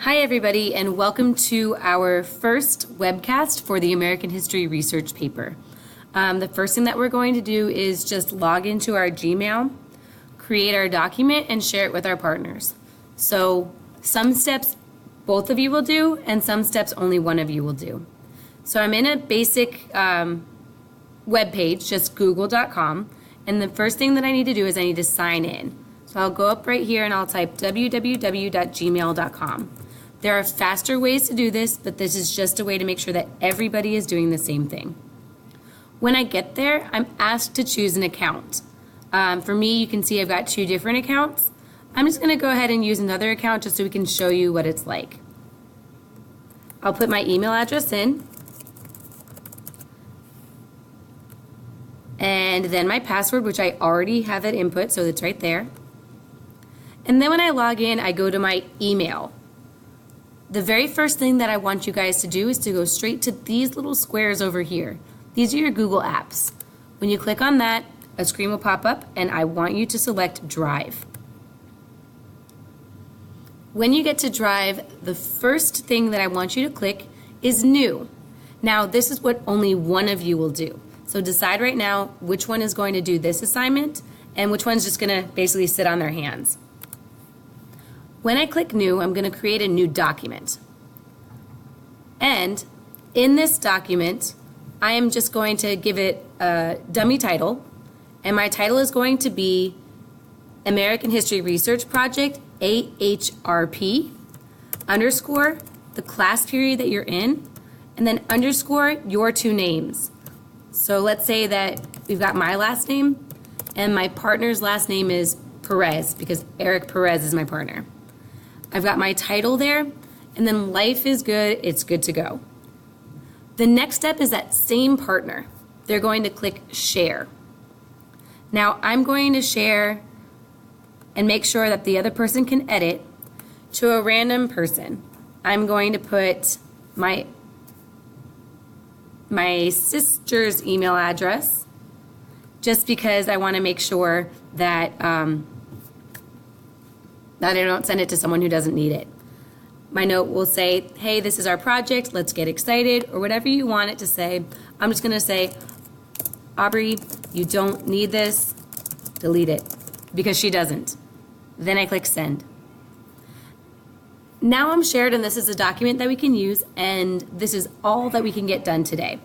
Hi, everybody, and welcome to our first webcast for the American History Research paper. The first thing that we're going to do is just log into our Gmail, create our document, and share it with our partners. So some steps both of you will do, and some steps only one of you will do. So I'm in a basic web page, just google.com, and the first thing that I need to do is I need to sign in. So I'll go up right here and I'll type www.gmail.com. There are faster ways to do this, but this is just a way to make sure that everybody is doing the same thing. When I get there, I'm asked to choose an account. For me, you can see I've got two different accounts. I'm just going to go ahead and use another account just so we can show you what it's like. I'll put my email address in, and then my password, which I already have at input, so it's right there. And then when I log in, I go to my email. The very first thing that I want you guys to do is to go straight to these little squares over here. These are your Google Apps. When you click on that, a screen will pop up, and I want you to select Drive. When you get to Drive, the first thing that I want you to click is New. Now, this is what only one of you will do. So decide right now which one is going to do this assignment and which one's just going to basically sit on their hands. When I click New, I'm going to create a new document. And in this document, I am just going to give it a dummy title, and my title is going to be American History Research Project, AHRP, underscore the class period that you're in, and then underscore your two names. So let's say that we've got my last name, and my partner's last name is Perez, because Eric Perez is my partner. I've got my title there, and then life is good, it's good to go. The next step is that same partner. They're going to click Share. Now I'm going to share and make sure that the other person can edit to a random person. I'm going to put my sister's email address just because I want to make sure that that I don't send it to someone who doesn't need it. My note will say, hey, this is our project, let's get excited, or whatever you want it to say. I'm just going to say, Aubrey, you don't need this, delete it, because she doesn't. Then I click Send. Now I'm shared, and this is a document that we can use, and this is all that we can get done today.